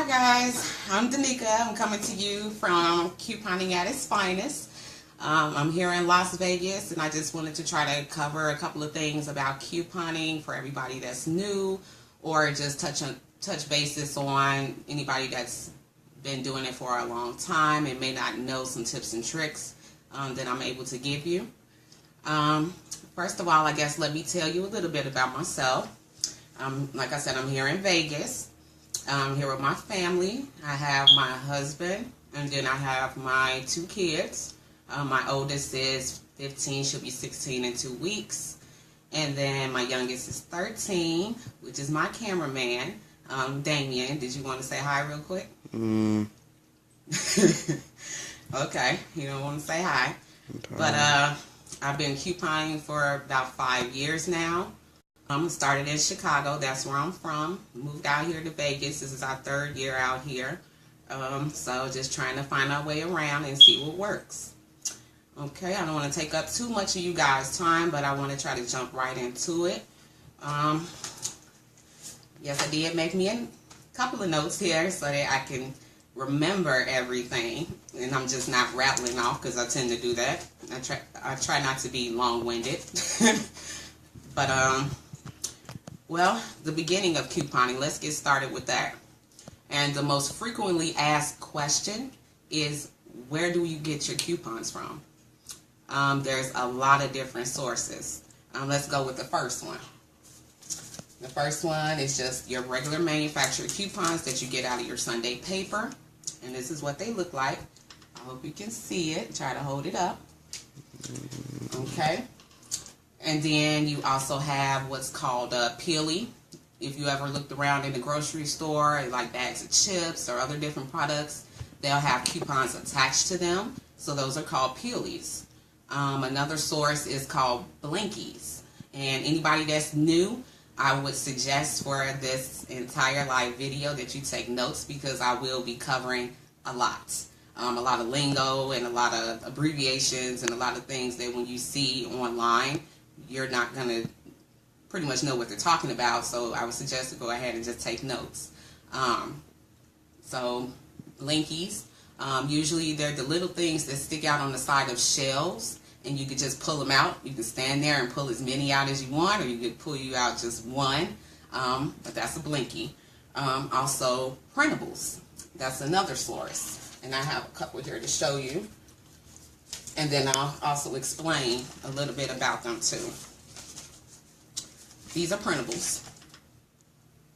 Hi guys, I'm Danica. I'm coming to you from Couponing at its finest. I'm here in Las Vegas, and I just wanted to try to cover a couple of things about couponing for everybody that's new, or just touch basis on anybody that's been doing it for a long time and may not know some tips and tricks that I'm able to give you. First of all, I guess let me tell you a little bit about myself. Like I said, I'm here in Vegas. I'm here with my family. I have my husband, and then I have my two kids. My oldest is 15, she'll be 16 in 2 weeks. And then my youngest is 13, which is my cameraman, Damien. Did you want to say hi real quick? Okay, you don't want to say hi. But I've been couponing for about 5 years now. Started in Chicago. That's where I'm from. Moved out here to Vegas. This is our 3rd year out here. So just trying to find our way around and see what works. Okay, I don't want to take up too much of you guys' time, but I want to try to jump right into it. Yes, I did make me a couple of notes here so that I can remember everything, and I'm just not rattling off because I tend to do that. I try not to be long-winded. But well, the beginning of couponing, let's get started with that. And the most frequently asked question is, where do you get your coupons from? There's a lot of different sources. Let's go with the first one. The first one is just your regular manufacturer coupons that you get out of your Sunday paper. And this is what they look like. I hope you can see it. Try to hold it up. Okay. And then you also have what's called Peely. If you ever looked around in the grocery store, like bags of chips or other different products, they'll have coupons attached to them. So those are called Peelies. Another source is called Blinkies. And anybody that's new, I would suggest for this entire live video that you take notes, because I will be covering a lot of lingo and a lot of abbreviations and a lot of things that when you see online, you're not going to pretty much know what they're talking about. So I would suggest to go ahead and just take notes. So Blinkies, usually they're the little things that stick out on the side of shelves, and you could just pull them out. You can stand there and pull as many out as you want, or you could pull you out just one. But that's a Blinky. Also printables. That's another source. And I have a couple here to show you. And then I'll also explain a little bit about them too. These are printables.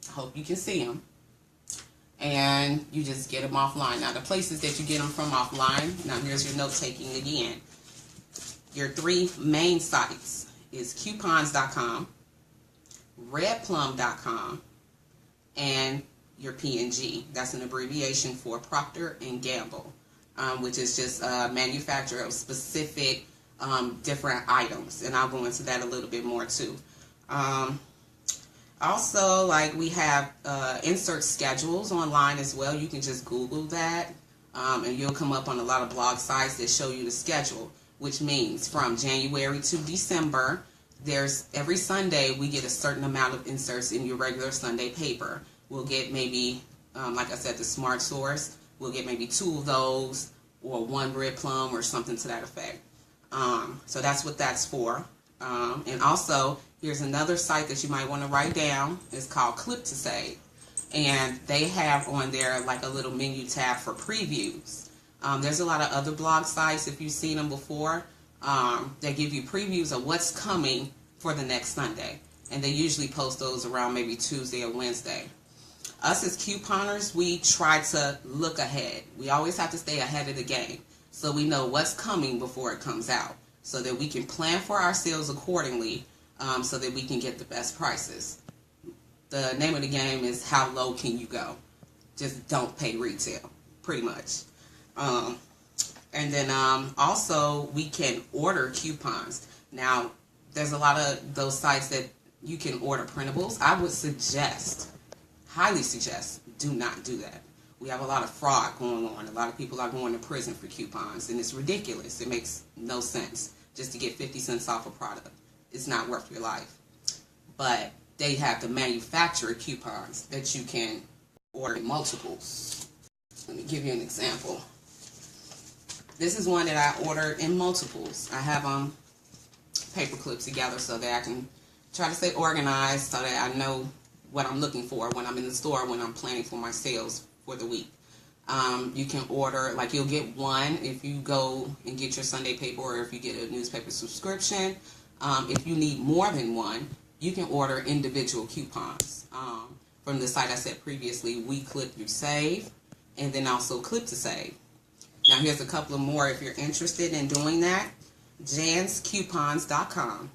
I hope you can see them. And you just get them offline. Now the places that you get them from offline, now here's your note taking again. Your 3 main sites is coupons.com, redplum.com, and your P&G. That's an abbreviation for Procter & Gamble. Which is just a manufacturer of specific different items, and I'll go into that a little bit more too. Also, like, we have insert schedules online as well. You can just Google that, and you'll come up on a lot of blog sites that show you the schedule, which means from January to December, there's every Sunday we get a certain amount of inserts in your regular Sunday paper. We'll get maybe, like I said, the Smart Source. We'll get maybe 2 of those, or 1 Red Plum, or something to that effect. So that's what that's for. And also, here's another site that you might want to write down. It's called Clip to Save. And they have on there like a little menu tab for previews. There's a lot of other blog sites, if you've seen them before, that give you previews of what's coming for the next Sunday. And they usually post those around maybe Tuesday or Wednesday. Us as couponers, we try to look ahead. We always have to stay ahead of the game, so we know what's coming before it comes out, so that we can plan for our sales accordingly, so that we can get the best prices. The name of the game is how low can you go? Just don't pay retail, pretty much. And then also we can order coupons. Now, there's a lot of those sites that you can order printables. I would suggest, highly suggest, do not do that. We have a lot of fraud going on. A lot of people are going to prison for coupons, and it's ridiculous. It makes no sense just to get 50 cents off a product. It's not worth your life. But they have the manufacturer coupons that you can order multiples. Let me give you an example. This is one that I ordered in multiples. I have paper clips together so that I can try to stay organized so that I know what I'm looking for when I'm in the store, when I'm planning for my sales for the week. You can order, like you'll get one if you go and get your Sunday paper, or if you get a newspaper subscription. If you need more than one, you can order individual coupons. From the site I said previously, We Clip You Save, and then also Clip to Save. Now here's a couple of more if you're interested in doing that. janscoupons.com,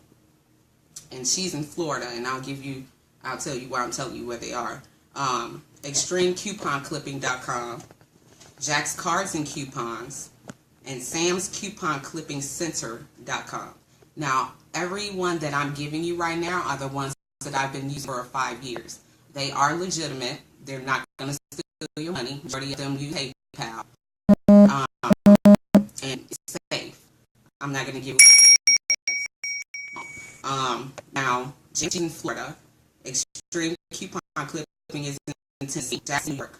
and she's in Florida, and I'll tell you where I'm telling you where they are. extremecouponclipping.com, Jack's Cards and Coupons, and samscouponclippingcenter.com. Now, everyone that I'm giving you right now are the ones that I've been using for 5 years. They are legitimate. They're not going to steal your money. Majority of them use PayPal. And it's safe. I'm not going to give you now, James in Florida, Extreme Coupon Clipping is in Tennessee, Jackson, New York.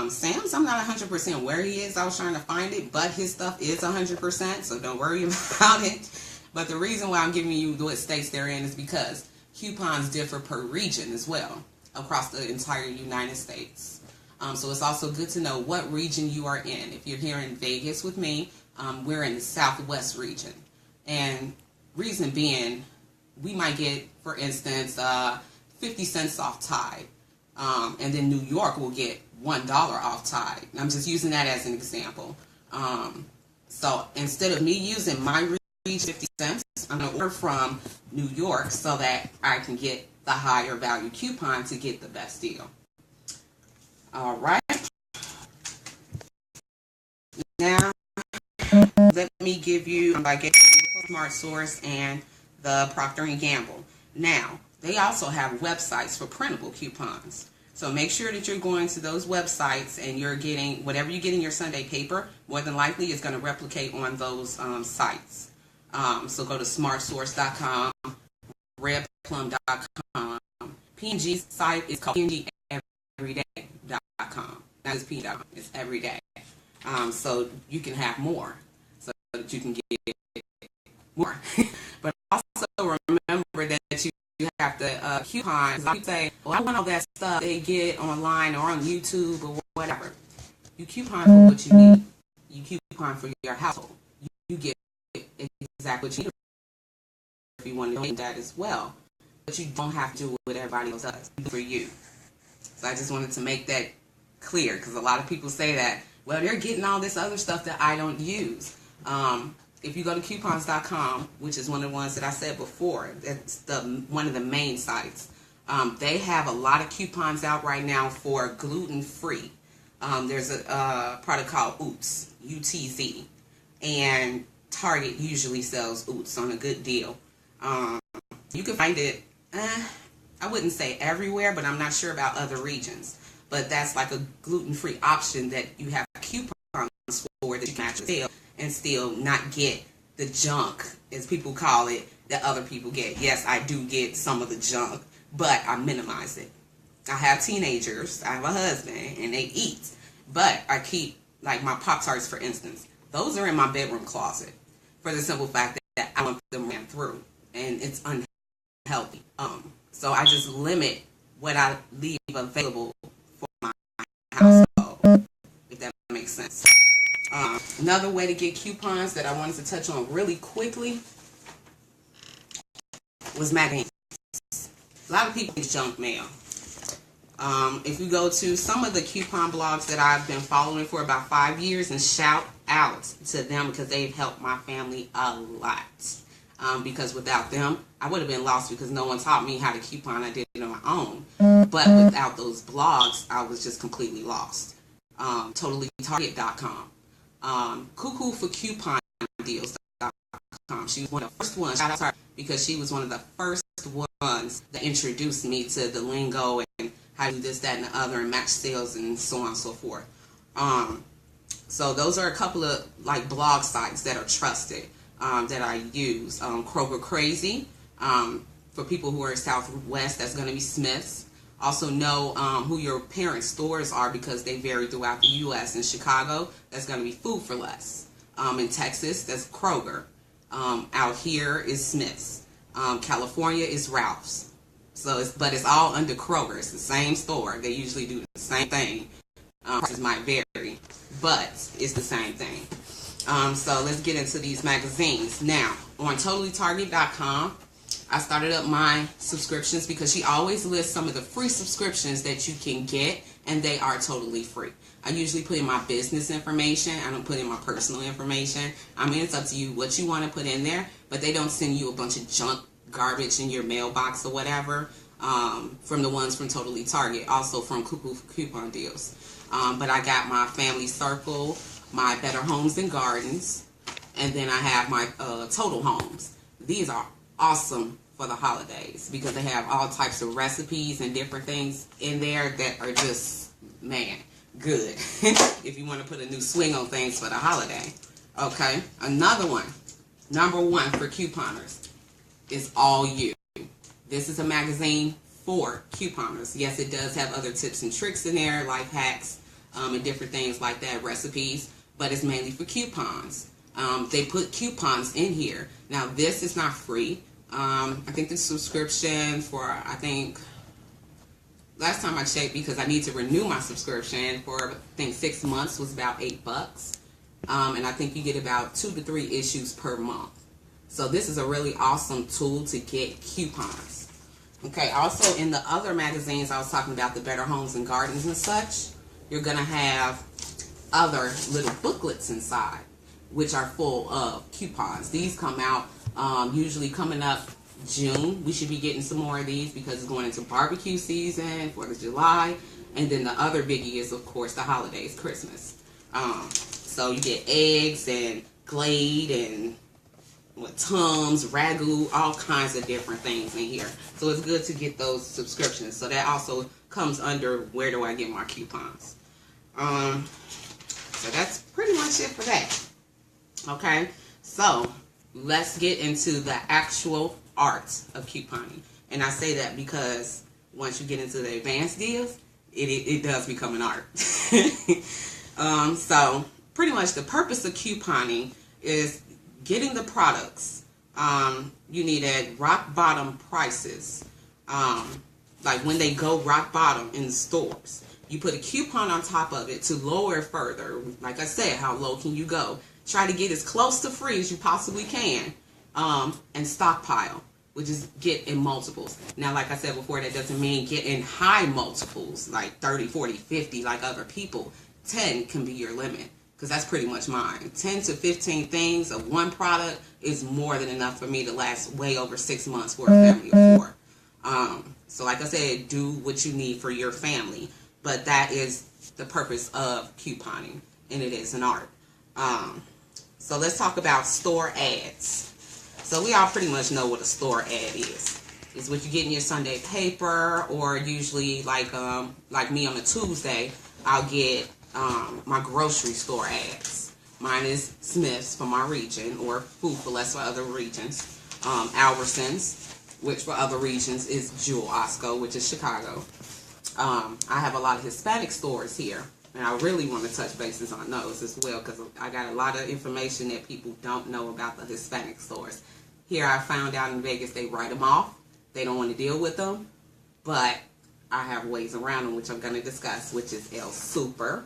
Sam's, I'm not 100% where he is. I was trying to find it, but his stuff is 100%, so don't worry about it. But the reason why I'm giving you what states they're in is because coupons differ per region as well across the entire United States. So it's also good to know what region you are in. If you're here in Vegas with me, we're in the Southwest region. And reason being, we might get, for instance, 50 cents off Tide. And then New York will get $1 off Tide. And I'm just using that as an example. So instead of me using my region 50 cents, I'm going to order from New York so that I can get the higher value coupon to get the best deal. All right. Now, let me give you, by getting the Smart Source and the Procter & Gamble. Now, they also have websites for printable coupons. So make sure that you're going to those websites and you're getting, whatever you get in your Sunday paper, more than likely is going to replicate on those sites. So go to smartsource.com, redplum.com. P&G's site is called pngeveryday.com. That is P.com. It's everyday. So you can have more, so that you can get more. But also remember that you have to coupon. People say, well, I want all that stuff they get online or on YouTube or whatever. You coupon for what you need. You coupon for your household. You get exactly what you need if you want to do that as well. But you don't have to do what everybody else does for you. So I just wanted to make that clear, because a lot of people say that, well, they're getting all this other stuff that I don't use. If you go to coupons.com, which is one of the ones that I said before, that's one of the main sites. They have a lot of coupons out right now for gluten-free. There's a product called Oots, UTZ, and Target usually sells Oots on a good deal. You can find it, I wouldn't say everywhere, but I'm not sure about other regions. But that's like a gluten-free option that you have coupons for that you can actually sell and still not get the junk, as people call it, that other people get. Yes, I do get some of the junk, but I minimize it. I have teenagers, I have a husband, and they eat. But I keep, like my Pop-Tarts, for instance, those are in my bedroom closet for the simple fact that I want them ran through, and it's unhealthy. So I just limit what I leave available for my household, if that makes sense. Another way to get coupons that I wanted to touch on really quickly was magazines. A lot of people use junk mail. If you go to some of the coupon blogs that I've been following for about 5 years, and shout out to them because they've helped my family a lot. Because without them, I would have been lost because no one taught me how to coupon. I did it on my own. But without those blogs, I was just completely lost. TotallyTarget.com. Cuckoo for Coupon Deals.com. She was one of the first ones. Shout out to her because she was one of the first ones that introduced me to the lingo and how to do this, that, and the other, and match sales and so on and so forth. So those are a couple of like blog sites that are trusted that I use. Kroger Crazy, for people who are Southwest, that's going to be Smith's. Also know who your parent stores are because they vary throughout the U.S. In Chicago, that's going to be Food for Less. In Texas, that's Kroger. Out here is Smith's. California is Ralph's. So it's all under Kroger. It's the same store. They usually do the same thing. Prices might vary, but it's the same thing. So let's get into these magazines. Now, on TotallyTarget.com, I started up my subscriptions because she always lists some of the free subscriptions that you can get, and they are totally free. I usually put in my business information. I don't put in my personal information. I mean, it's up to you what you want to put in there, but they don't send you a bunch of junk garbage in your mailbox or whatever from the ones from Totally Target, also from Cuckoo Coupon Deals. But I got my Family Circle, my Better Homes and Gardens, and then I have my Total Homes. These are awesome for the holidays because they have all types of recipes and different things in there that are just, man, good if you want to put a new swing on things for the holiday. Okay, another one, number one for couponers, is All You. This is a magazine for couponers. Yes, it does have other tips and tricks in there, life hacks, and different things like that, recipes, but it's mainly for coupons. They put coupons in here. Now, this is not free. I think the subscription for, last time I checked, because I need to renew my subscription for, 6 months, was about $8. And I think you get about 2 to 3 issues per month. So this is a really awesome tool to get coupons. Okay, also in the other magazines, I was talking about the Better Homes and Gardens and such, you're going to have other little booklets inside, which are full of coupons. These come out usually coming up June. We should be getting some more of these because it's going into barbecue season, 4th of July, and then the other biggie is, of course, the holidays, Christmas. So you get eggs and Glade and Tums, Ragu, all kinds of different things in here. So it's good to get those subscriptions. So that also comes under where do I get my coupons. So that's pretty much it for that. Okay, so let's get into the actual art of couponing. And I say that because once you get into the advanced deals, it does become an art. So pretty much the purpose of couponing is getting the products you need at rock bottom prices. Like when they go rock bottom in the stores, you put a coupon on top of it to lower it further. Like I said, how low can you go? Try to get as close to free as you possibly can, and stockpile, which is get in multiples. Now, like I said before, that doesn't mean get in high multiples, like 30, 40, 50, like other people. 10 can be your limit, because that's pretty much mine. 10 to 15 things of one product is more than enough for me to last way over 6 months for a family of 4. So like I said, do what you need for your family. But that is the purpose of couponing, and it is an art. So let's talk about store ads. So we all pretty much know what a store ad is. It's what you get in your Sunday paper, or usually like me on a Tuesday, I'll get my grocery store ads. Mine is Smith's for my region, or Food for Less for other regions. Albertsons, which for other regions is Jewel Osco, which is Chicago. I have a lot of Hispanic stores here, and I really want to touch bases on those as well, because I got a lot of information that people don't know about the Hispanic stores. Here I found out in Vegas they write them off. They don't want to deal with them, but I have ways around them, which I'm going to discuss, which is El Super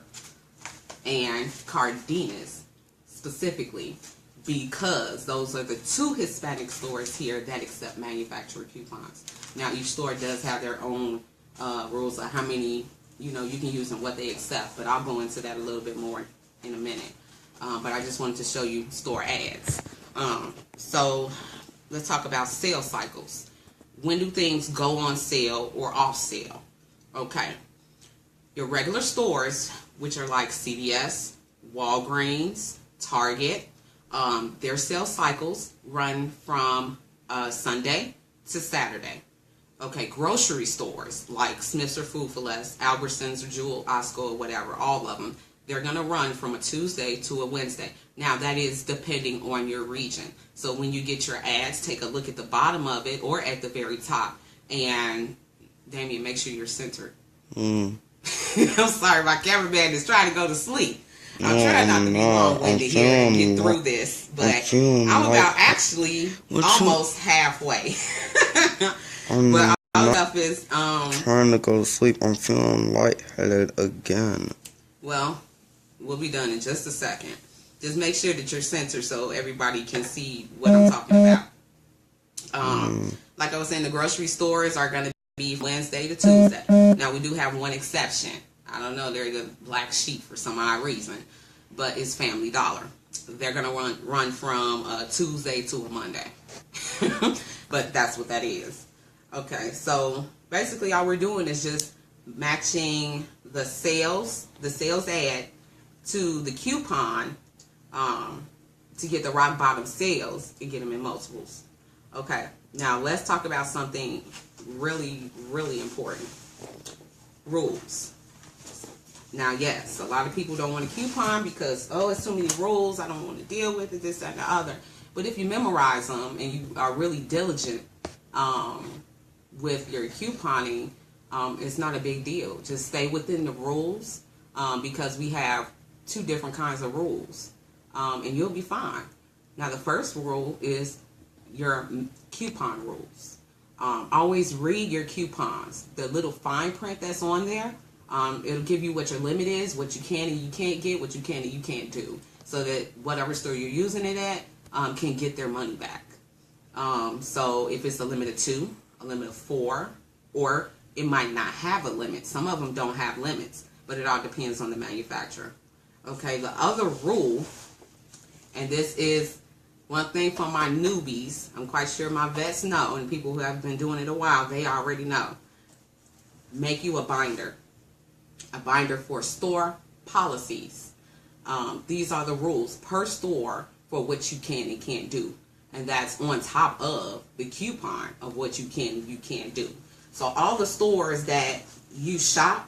and Cardenas specifically, because those are the 2 Hispanic stores here that accept manufacturer coupons. Now each store does have their own rules of how many you can use and what they accept, but I'll go into that a little bit more in a minute. But I just wanted to show you store ads. So let's talk about sale cycles. When do things go on sale or off sale? Okay, your regular stores, which are like CVS, Walgreens, Target, their sale cycles run from Sunday to Saturday. Okay, grocery stores like Smith's or Food for Less, Albertsons or Jewel Osco or whatever, all of them, they're going to run from a Tuesday to a Wednesday. Now, that is depending on your region. So when you get your ads, take a look at the bottom of it or at the very top, and Damien, make sure you're centered. I'm sorry, my cameraman is trying to go to sleep. I'm trying not to be long-winded here and get through this, but I'm about actually almost halfway. But all stuff is trying to go to sleep. I'm feeling lightheaded again. Well, we'll be done in just a second. Just make sure that you're centered so everybody can see what I'm talking about. Like I was saying, the grocery stores are going to be Wednesday to Tuesday. Now, we do have one exception. I don't know, they're the black sheep for some odd reason, but it's Family Dollar. They're going to run from a Tuesday to a Monday. But that's what that is. Okay, so basically all we're doing is just matching the sales ad to the coupon to get the rock bottom sales and get them in multiples. Okay, now let's talk about something really, really important. Rules. Now, yes, a lot of people don't want a coupon because, oh, it's too many rules, I don't want to deal with it, this, that, and the other. But if you memorize them and you are really diligent with your couponing, it's not a big deal. Just stay within the rules because we have two different kinds of rules, and you'll be fine. Now, the first rule is your coupon rules. Always read your coupons. The little fine print that's on there, it'll give you what your limit is, what you can and you can't get, what you can and you can't do, so that whatever store you're using it at can get their money back. So if it's a limit of 2, a limit of 4, or it might not have a limit. Some of them don't have limits, but it all depends on the manufacturer. Okay, the other rule, and this is one thing for my newbies, I'm quite sure my vets know, and people who have been doing it a while, they already know. Make you a binder for store policies. These are the rules per store for what you can and can't do. And that's on top of the coupon of what you can and you can't do. So all the stores that you shop,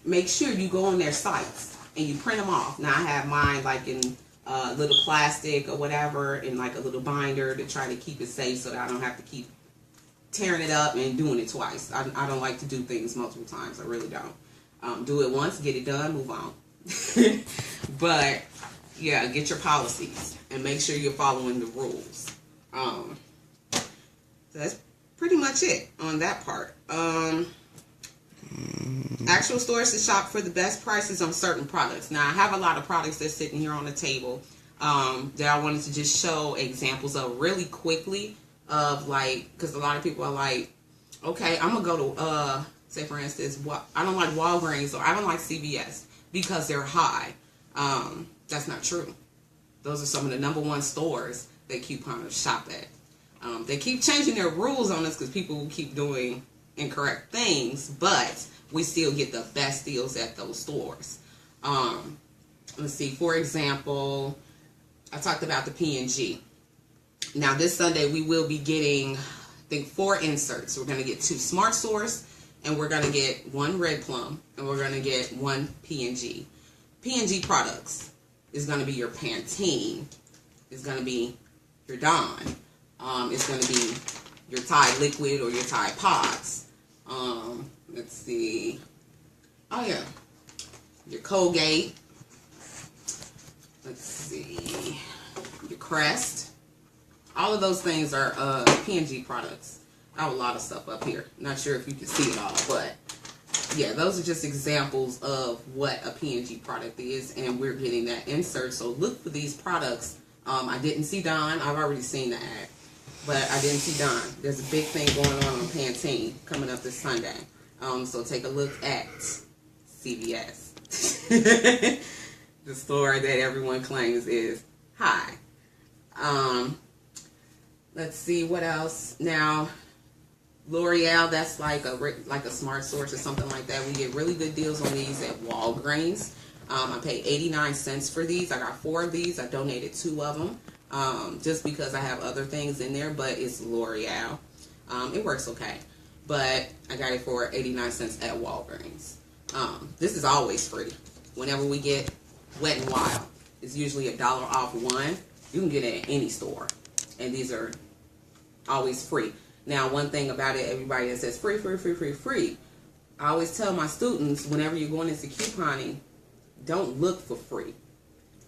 make sure you go on their sites and you print them off. Now I have mine like in little plastic or whatever, in like a little binder to try to keep it safe so that I don't have to keep tearing it up and doing it twice. I don't like to do things multiple times. I really don't. Do it once, get it done, move on. But yeah, get your policies and make sure you're following the rules. So that's pretty much it on that part. Actual stores to shop for the best prices on certain products. Now I have a lot of products that's sitting here on the table that I wanted to just show examples of really quickly, of like, because a lot of people are like, okay, I'm gonna go to say for instance, I don't like Walgreens or I don't like CVS because they're high. That's not true. Those are some of the #1 stores that couponers shop at. They keep changing their rules on us because people keep doing incorrect things, but we still get the best deals at those stores. Let's see, for example, I talked about the P&G. Now this Sunday we will be getting, I think, 4 inserts. We're going to get 2 Smart Source, and we're going to get 1 Red Plum, and we're going to get 1 P&G. P&G products is going to be your Pantene, it's going to be your Dawn, it's going to be your Tide Liquid or your Tide Pods. Let's see. Oh yeah, your Colgate. Let's see, your Crest. All of those things are P&G products. I have a lot of stuff up here. Not sure if you can see it all, but yeah, those are just examples of what a P&G product is, and we're getting that insert. So look for these products. I didn't see Dawn. I've already seen the ad, but I didn't see Dawn. There's a big thing going on Pantene coming up this Sunday. So take a look at CVS, the store that everyone claims is high. Let's see what else. Now, L'Oreal, that's like a Smart Source or something like that. We get really good deals on these at Walgreens. I paid 89 cents for these. I got 4 of these. I donated 2 of them just because I have other things in there, but it's L'Oreal. It works okay, but I got it for 89 cents at Walgreens. This is always free. Whenever we get Wet n Wild, it's usually $1 off one. You can get it at any store, and these are always free. Now, one thing about it, everybody that says free, free, free, free, free, I always tell my students, whenever you're going into couponing, don't look for free.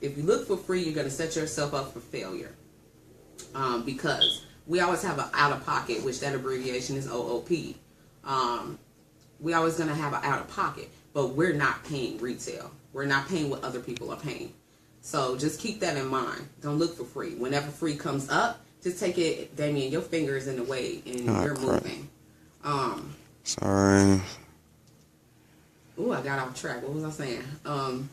If you look for free, you're going to set yourself up for failure. Because we always have an out-of-pocket, which that abbreviation is OOP. We always going to have an out-of-pocket, but we're not paying retail. We're not paying what other people are paying. So just keep that in mind. Don't look for free. Whenever free comes up, just take it, Damien, your finger is in the way and you're moving. Sorry. Ooh, I got off track. What was I saying?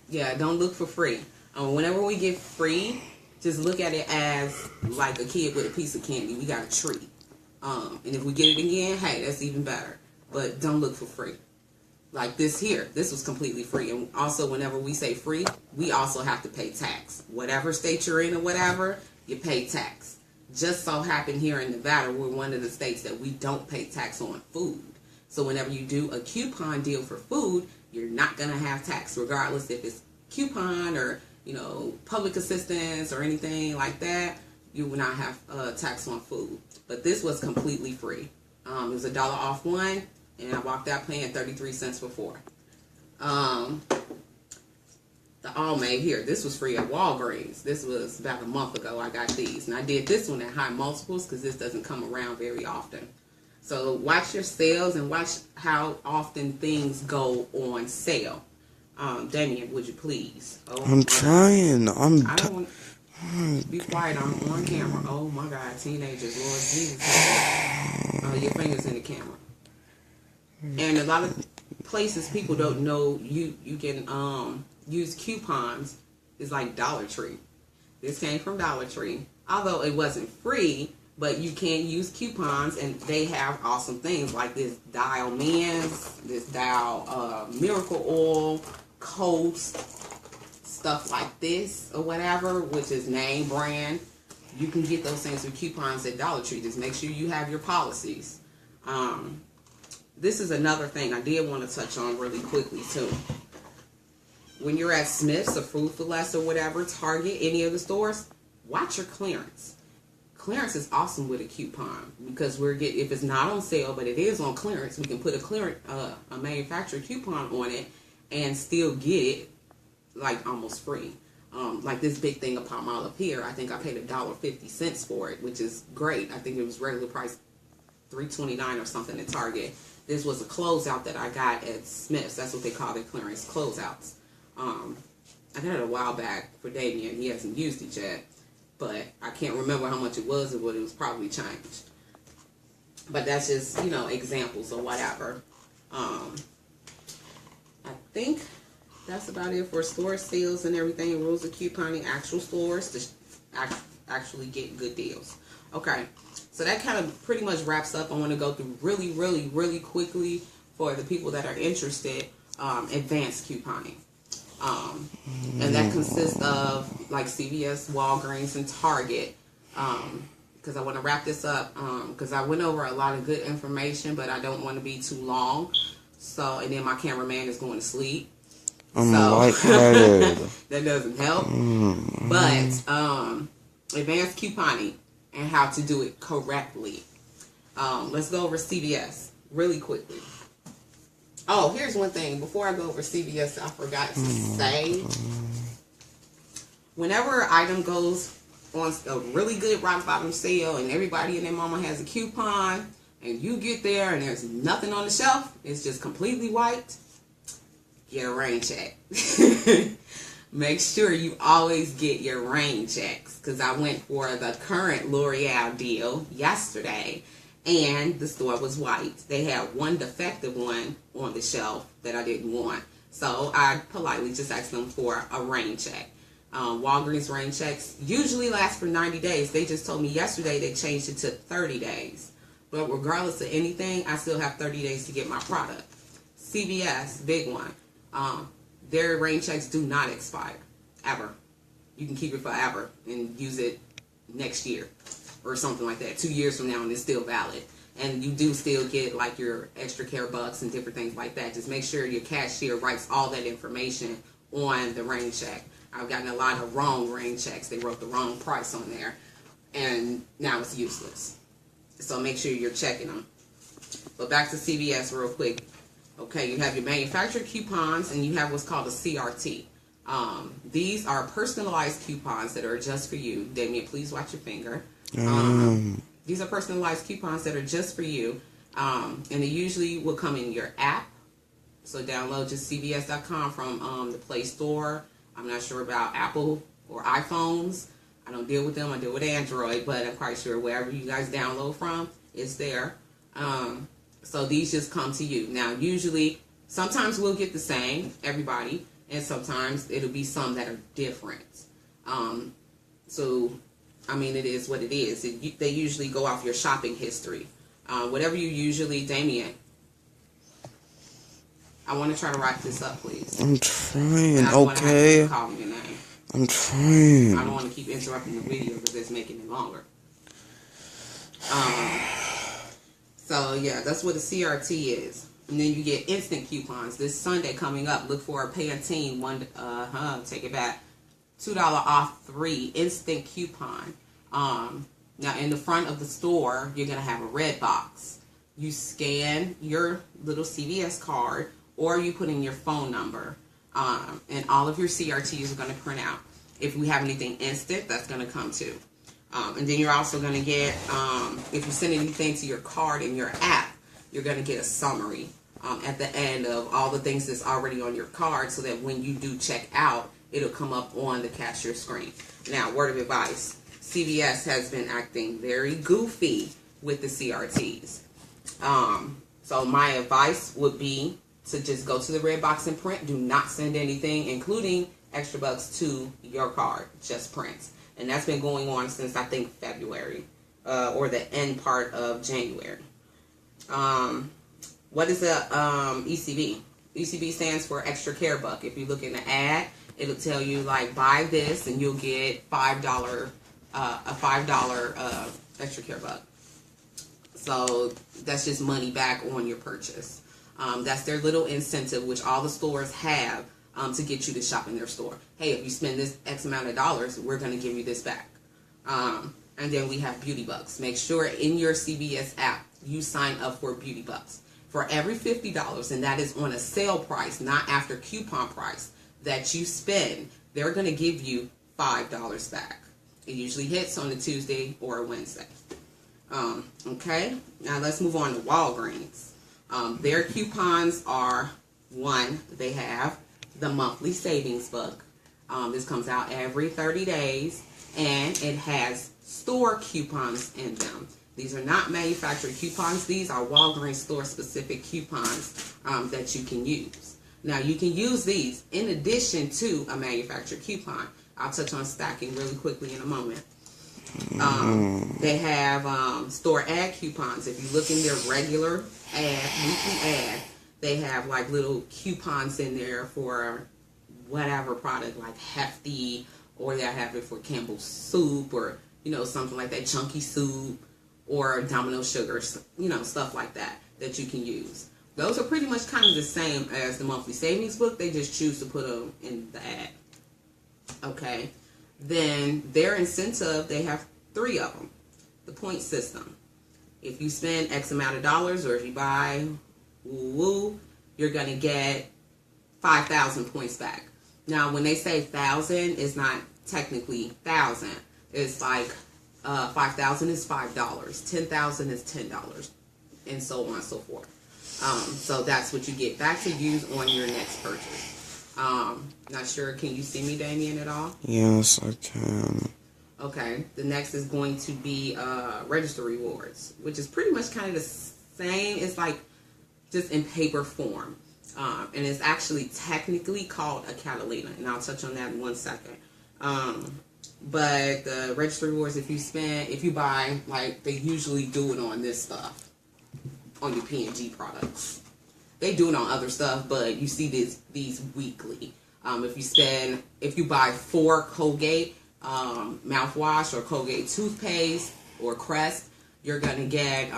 Yeah, don't look for free. Whenever we get free, just look at it as like a kid with a piece of candy. We got a treat. And if we get it again, hey, that's even better. But don't look for free. Like this here, this was completely free. And also, whenever we say free, we also have to pay tax. Whatever state you're in or whatever, you pay tax. Just so happen here in Nevada, we're one of the states that we don't pay tax on food. So whenever you do a coupon deal for food, you're not going to have tax, regardless if it's coupon or, public assistance or anything like that. You will not have tax on food. But this was completely free. It was $1 off one, and I walked out paying 33 cents for four. The All Made here, this was free at Walgreens. This was about a month ago I got these. And I did this one at high multiples because this doesn't come around very often. So watch your sales and watch how often things go on sale. Damien, would you please? Oh, I'm trying. Be quiet. I'm on camera. Oh my God, teenagers, Lord Jesus. Your fingers in the camera. And a lot of places people don't know you can use coupons. Is like Dollar Tree. This came from Dollar Tree. Although it wasn't free, but you can use coupons, and they have awesome things like this Dial Men's, this Dial Miracle Oil, Coast, stuff like this or whatever, which is name brand. You can get those things with coupons at Dollar Tree. Just make sure you have your policies. This is another thing I did want to touch on really quickly too. When you're at Smith's or Food for Less or whatever, Target, any of the stores, watch your clearance. Clearance is awesome with a coupon because if it's not on sale but it is on clearance, we can put a manufacturer coupon on it and still get it like almost free. Like this big thing of Palmolive here, I think I paid $1.50 for it, which is great. I think it was regular price $3.29 or something at Target. This was a closeout that I got at Smith's. That's what they call their clearance closeouts. I got it a while back for Damien. He hasn't used it yet, but I can't remember how much it was, but it was probably changed. But that's just, examples or whatever. I think that's about it for store sales and everything. Rules of couponing, actual stores to actually get good deals. Okay, so that kind of pretty much wraps up. I want to go through really, really, really quickly for the people that are interested, advanced couponing. And that consists of like CVS, Walgreens, and Target. Because I want to wrap this up because I went over a lot of good information, but I don't want to be too long. So, and then my cameraman is going to sleep. I'm lightheaded. That doesn't help. But advanced couponing and how to do it correctly. Let's go over CVS really quickly. Oh, here's one thing. Before I go over CVS, I forgot to say, whenever an item goes on a really good rock bottom sale and everybody and their mama has a coupon and you get there and there's nothing on the shelf, it's just completely white, get a rain check. Make sure you always get your rain checks, because I went for the current L'Oreal deal yesterday and the store was white. They had one defective one on the shelf that I didn't want. So I politely just asked them for a rain check. Walgreens rain checks usually last for 90 days. They just told me yesterday they changed it to 30 days. But regardless of anything, I still have 30 days to get my product. CVS, big one. Their rain checks do not expire, ever. You can keep it forever and use it next year or something like that. 2 years from now and it's still valid. And you do still get like your extra care bucks and different things like that. Just make sure your cashier writes all that information on the rain check. I've gotten a lot of wrong rain checks. They wrote the wrong price on there and now it's useless. So make sure you're checking them. But back to CVS real quick. Okay, you have your manufacturer coupons and you have what's called a CRT. These are personalized coupons that are just for you. Damien, please watch your finger. These are personalized coupons that are just for you. And they usually will come in your app. So download just CVS.com from the Play Store. I'm not sure about Apple or iPhones. I don't deal with them. I deal with Android, but I'm quite sure wherever you guys download from, it's there. So these just come to you. Now, usually, sometimes we'll get the same, everybody, and sometimes it'll be some that are different. So, I mean, it is what it is. They usually go off your shopping history. Whatever you usually, Damien, I want to try to wrap this up, please. I'm trying, and I don't okay? Want to call me your name. I'm trying. I don't want to keep interrupting the video because it's making it longer. So, yeah, that's what a CRT is. And then you get instant coupons. This Sunday coming up, look for a Pantene, take it back, $2 off 3 instant coupon. Now, in the front of the store, you're going to have a red box. You scan your little CVS card, or you put in your phone number, and all of your CRTs are going to print out. If we have anything instant, that's going to come too. And then you're also going to get, if you send anything to your card in your app, you're going to get a summary at the end of all the things that's already on your card, so that when you do check out, it'll come up on the cashier screen. Now, word of advice, CVS has been acting very goofy with the CRTs. So my advice would be to just go to the red box and print. Do not send anything, including extra bucks, to your card. Just print. And that's been going on since, I think, February, or the end part of January. What is a ECB? ECB stands for extra care buck. If you look in the ad, it'll tell you, like, buy this and you'll get $5, a $5 extra care buck. So that's just money back on your purchase. That's their little incentive, which all the stores have, to get you to shop in their store. Hey, if you spend this X amount of dollars, we're going to give you this back. And then we have Beauty Bucks. Make sure in your CVS app, you sign up for Beauty Bucks. For every $50, and that is on a sale price, not after coupon price, that you spend, they're going to give you $5 back. It usually hits on a Tuesday or a Wednesday. Okay, now let's move on to Walgreens. Their coupons are, one, they have the monthly savings book. This comes out every 30 days, and it has store coupons in them. These are not manufacturer coupons. These are Walgreens store specific coupons that you can use. Now, you can use these in addition to a manufacturer coupon. I'll touch on stacking really quickly in a moment. They have store ad coupons. If you look in their regular ad, weekly ad, they have like little coupons in there for whatever product, like Hefty, or they have it for Campbell's soup, or, you know, something like that, chunky soup, or Domino sugar, you know, stuff like that that you can use. Those are pretty much kind of the same as the monthly savings book. They just choose to put them in the ad. Okay. Then their incentive, they have 3 of them. The point system. If you spend X amount of dollars, or if you buy woo-woo, you're going to get 5,000 points back. Now, when they say 1,000, it's not technically 1,000. It's like 5,000 is $5. 10,000 is $10, and so on and so forth. So that's what you get back to use on your next purchase. Not sure. Can you see me, Damien, at all? Yes, I can. Okay. The next is going to be register rewards, which is pretty much kind of the same. It's like just in paper form. And it's actually technically called a Catalina, and I'll touch on that in 1 second. But the register rewards, if you buy, like they usually do it on this stuff, on your P&G products. They do it on other stuff, but you see these weekly. If you buy 4 Colgate mouthwash or Colgate toothpaste or Crest, you're going to get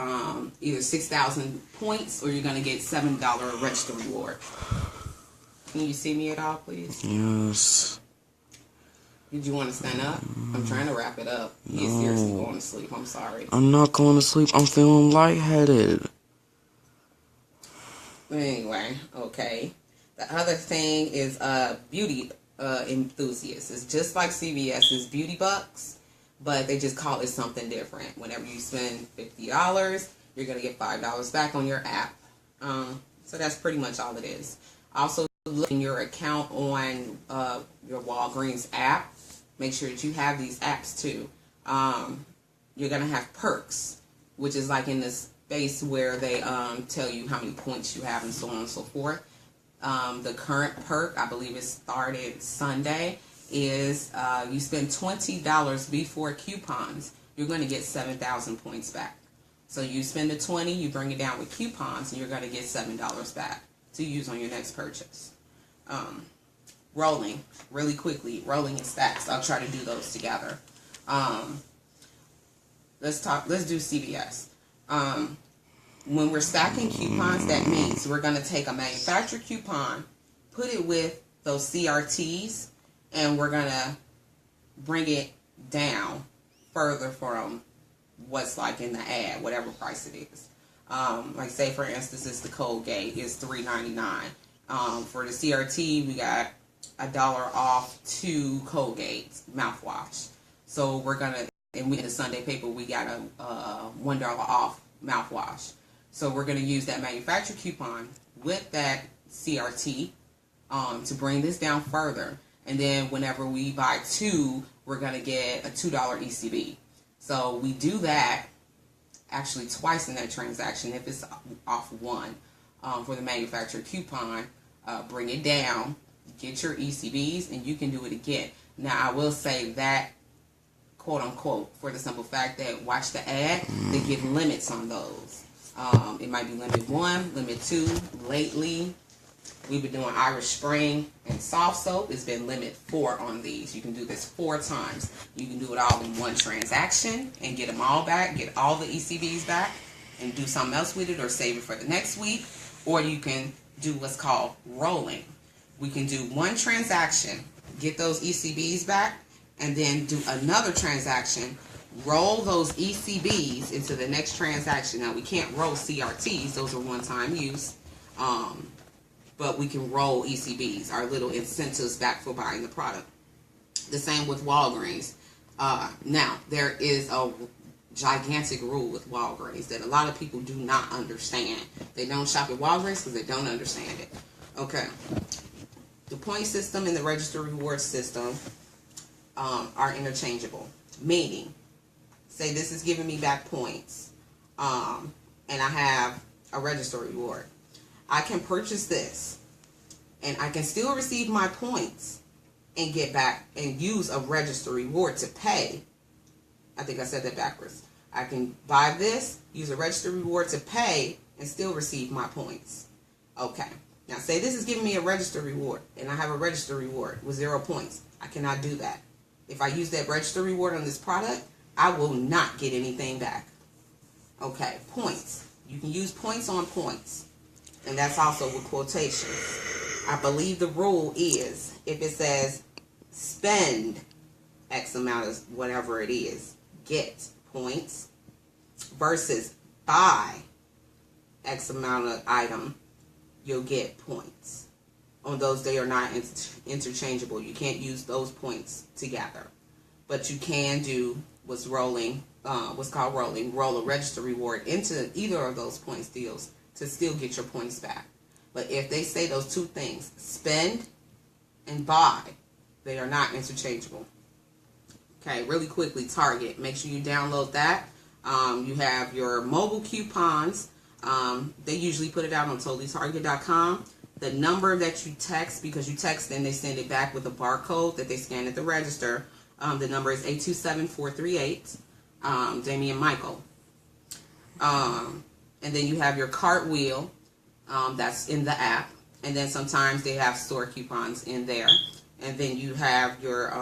either 6,000 points, or you're going to get $7 register reward. Can you see me at all, please? Yes. Did you want to stand up? I'm trying to wrap it up. He is seriously going to sleep. I'm sorry. I'm not going to sleep. I'm feeling lightheaded. Anyway, okay. The other thing is beauty enthusiasts. It's just like CVS's Beauty Bucks, but they just call it something different. Whenever you spend $50, you're going to get $5 back on your app. So that's pretty much all it is. Also, look in your account on your Walgreens app. Make sure that you have these apps too. You're going to have perks, which is like in this space where they tell you how many points you have and so on and so forth. The current perk, I believe it started Sunday, is you spend $20 before coupons, you're going to get 7,000 points back. So you spend the $20, you bring it down with coupons, and you're going to get $7 back to use on your next purchase. Rolling, really quickly, rolling in stacks. I'll try to do those together. Let's do CVS. When we're stacking coupons, that means we're going to take a manufacturer coupon, put it with those CRTs, and we're going to bring it down further from what's like in the ad, whatever price it is. Like say for instance, it's the Colgate, it's $3.99. For the CRT, we got $1 off 2 Colgate mouthwash. So we're gonna, and we in the Sunday paper, we got a $1 off mouthwash. So we're gonna use that manufacturer coupon with that CRT to bring this down further. And then whenever we buy 2, we're gonna get a $2 ECB. So we do that actually twice in that transaction if it's off 1 for the manufacturer coupon. Bring it down, get your ECBs, and you can do it again. Now I will say that, quote unquote, for the simple fact that watch the ad, they give limits on those. It might be limit 1, limit 2. Lately, we've been doing Irish Spring and soft soap. It's been limit 4 on these. You can do this 4 times. You can do it all in one transaction and get them all back, get all the ECBs back, and do something else with it or save it for the next week. Or you can do what's called rolling. We can do one transaction, get those ECBs back, and then do another transaction, roll those ECBs into the next transaction. Now, we can't roll CRTs. Those are one-time use. But we can roll ECBs, our little incentives back for buying the product. The same with Walgreens. Now, there is a gigantic rule with Walgreens that a lot of people do not understand. They don't shop at Walgreens because they don't understand it. Okay. The point system and the register reward system are interchangeable. Meaning, say this is giving me back points, and I have a register reward. I can purchase this, and I can still receive my points and get back and use a register reward to pay. I think I said that backwards. I can buy this, use a register reward to pay, and still receive my points. Okay. Now, say this is giving me a register reward, and I have a register reward with 0 points. I cannot do that. If I use that register reward on this product, I will not get anything back. Okay, points. You can use points on points. And that's also with quotations. I believe the rule is, if it says spend X amount of whatever it is, get points, versus buy X amount of item, you'll get points. On those, they are not interchangeable. You can't use those points together. But you can do what's called rolling. Roll a register reward into either of those points deals to still get your points back. But if they say those 2 things, spend and buy, they are not interchangeable. Okay, really quickly, Target. Make sure you download that. You have your mobile coupons. They usually put it out on totallytarget.com. The number that you text, because you text and they send it back with a barcode that they scan at the register, the number is 827-438, Damian Michael. And then you have your cartwheel, that's in the app. And then sometimes they have store coupons in there. And then you have your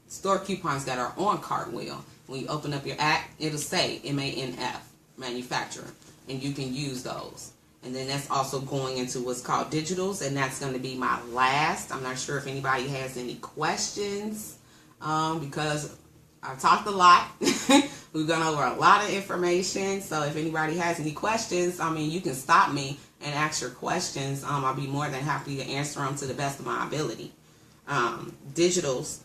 store coupons that are on cartwheel. When you open up your app, it'll say MANF, manufacturer. And you can use those. And then that's also going into what's called digitals. And that's going to be my last. I'm not sure if anybody has any questions. because I've talked a lot. We've gone over a lot of information. So if anybody has any questions, you can stop me and ask your questions. I'll be more than happy to answer them to the best of my ability. Digitals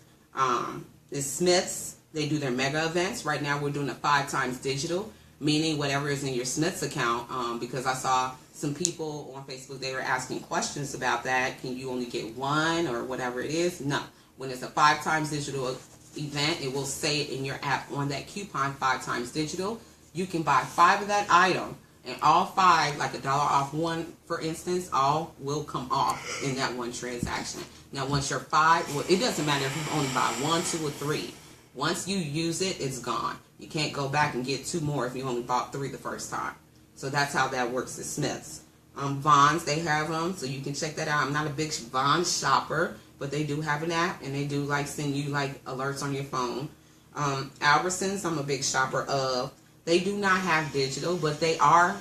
is Smiths. They do their mega events. Right now we're doing a 5 times digital, meaning whatever is in your Smiths account, because I saw some people on Facebook, they were asking questions about that. Can you only get one or whatever it is? No. When it's a 5 times digital event, it will say it in your app on that coupon, 5 times digital. You can buy 5 of that item, and all 5, like $1 off one, for instance, all will come off in that one transaction. Now, once you're 5, well, it doesn't matter if you only buy 1, 2, or 3. Once you use it, it's gone. You can't go back and get 2 more if you only bought 3 the first time. So that's how that works at Smith's. Vons, they have them, so you can check that out. I'm not a big Vons shopper, but they do have an app, and they do send you alerts on your phone. Albertsons, I'm a big shopper of. They do not have digital, but they are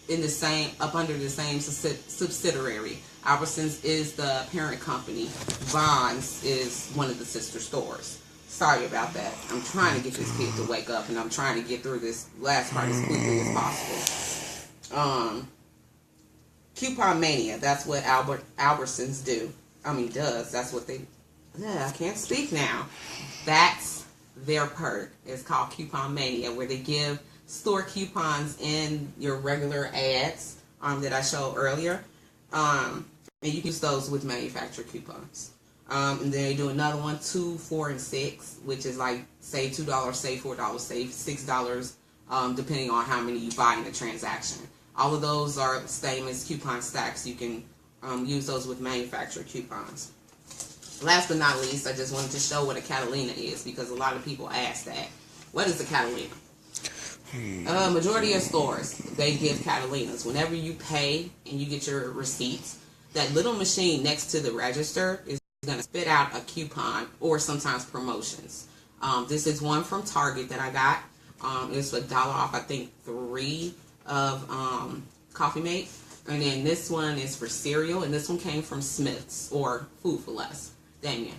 in the same, up under the same subsidiary. Albertsons is the parent company. Vons is one of the sister stores. Sorry about that. I'm trying to get this kid to wake up, and I'm trying to get through this last part as quickly as possible. Coupon Mania, that's what Albertsons does. That's what they, I can't speak now. That's their perk. It's called Coupon Mania, where they give store coupons in your regular ads that I showed earlier. And you can use those with manufacturer coupons. And then they do another one, 2, 4, and 6, which is save $2, save $4, save $6, depending on how many you buy in the transaction. All of those are the same as coupon stacks. You can use those with manufacturer coupons. Last but not least, I just wanted to show what a Catalina is, because a lot of people ask that. What is a Catalina? Majority of stores, they give Catalinas. Whenever you pay and you get your receipts, that little machine next to the register is going to spit out a coupon or sometimes promotions. This is one from Target that I got. It's $1 off, I think, 3 of Coffee Mate. And then this one is for cereal, and this one came from Smith's or Food for Less. Damien.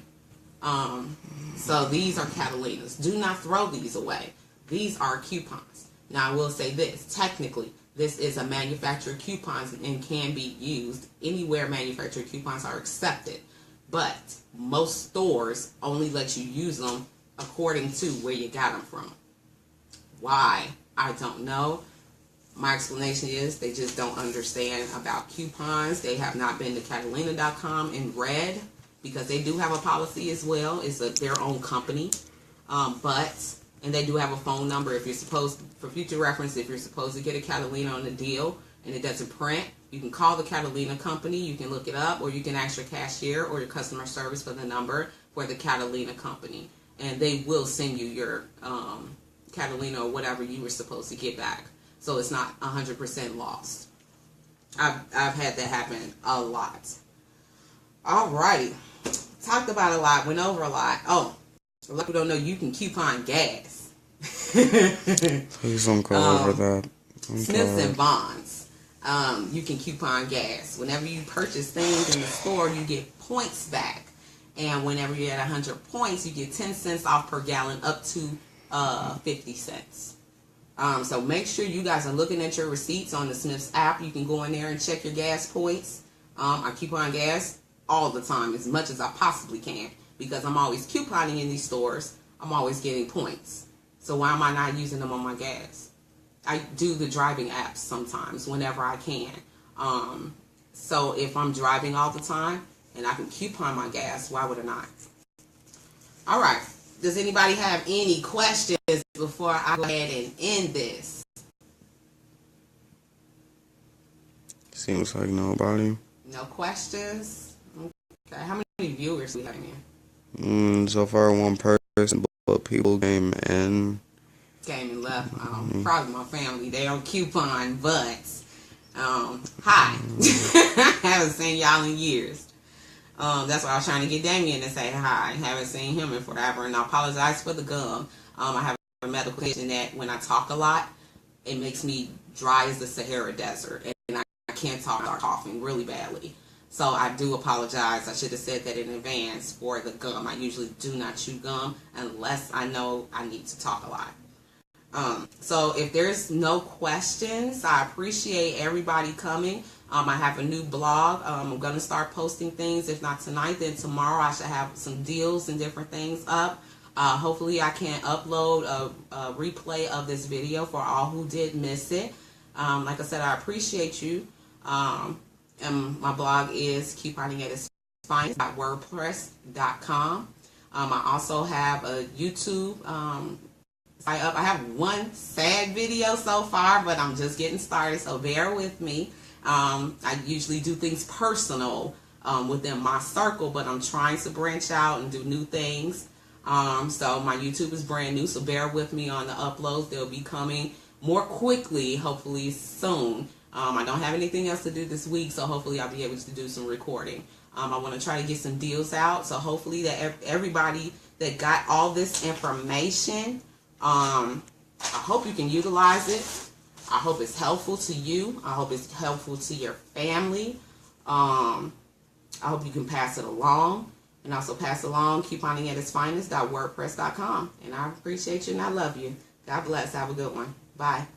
So these are Catalinas. Do not throw these away. These are coupons. Now I will say this, technically, this is a manufacturer coupon and can be used anywhere manufacturer coupons are accepted. But most stores only let you use them according to where you got them from. Why? I don't know. My explanation is they just don't understand about coupons. They have not been to Catalina.com and read, because they do have a policy as well. It's their own company. And they do have a phone number if you're supposed, for future reference, if you're supposed to get a Catalina on a deal and it doesn't print, you can call the Catalina company. You can look it up, or you can ask your cashier or your customer service for the number for the Catalina company. And they will send you your Catalina or whatever you were supposed to get back. So it's not 100% lost. I've had that happen a lot. All right. Talked about a lot, went over a lot. Oh, a lot of people don't know you can coupon gas. Please don't go over that. Smiths and Vons. You can coupon gas. Whenever you purchase things in the store, you get points back. And whenever you're at 100 points, you get 10 cents off per gallon up to 50 cents. So make sure you guys are looking at your receipts on the Smiths app. You can go in there and check your gas points. I coupon gas all the time, as much as I possibly can, because I'm always couponing in these stores. I'm always getting points. So why am I not using them on my gas? I do the driving apps sometimes whenever I can. So if I'm driving all the time and I can coupon my gas, why would I not? All right. Does anybody have any questions before I go ahead and end this? Seems like nobody. No questions? Okay. How many viewers do we have here? So far one person, but people came in. Came and left. Probably my family. They don't coupon, but hi. I haven't seen y'all in years. That's why I was trying to get Damien to say hi. I haven't seen him in forever, and I apologize for the gum. I have a medical condition that when I talk a lot, it makes me dry as the Sahara Desert, and I can't talk without coughing really badly. So I do apologize. I should have said that in advance for the gum. I usually do not chew gum unless I know I need to talk a lot. So if there's no questions, I appreciate everybody coming. I have a new blog. I'm going to start posting things. If not tonight, then tomorrow I should have some deals and different things up. Hopefully I can upload a replay of this video for all who did miss it. Like I said, I appreciate you. And my blog is keepwritingatitsfinest.wordpress.com. I also have a YouTube I have one sad video so far, but I'm just getting started, so bear with me. I usually do things personal within my circle, but I'm trying to branch out and do new things. So my YouTube is brand new, so bear with me on the uploads. They'll be coming more quickly, hopefully soon. I don't have anything else to do this week, so hopefully I'll be able to do some recording. I want to try to get some deals out, so hopefully that everybody that got all this information, I hope you can utilize it. I hope it's helpful to you. I hope it's helpful to your family. I hope you can pass it along, and also pass along keepwritingatitsfinest.wordpress.com. And I appreciate you and I love you. God bless. Have a good one. Bye.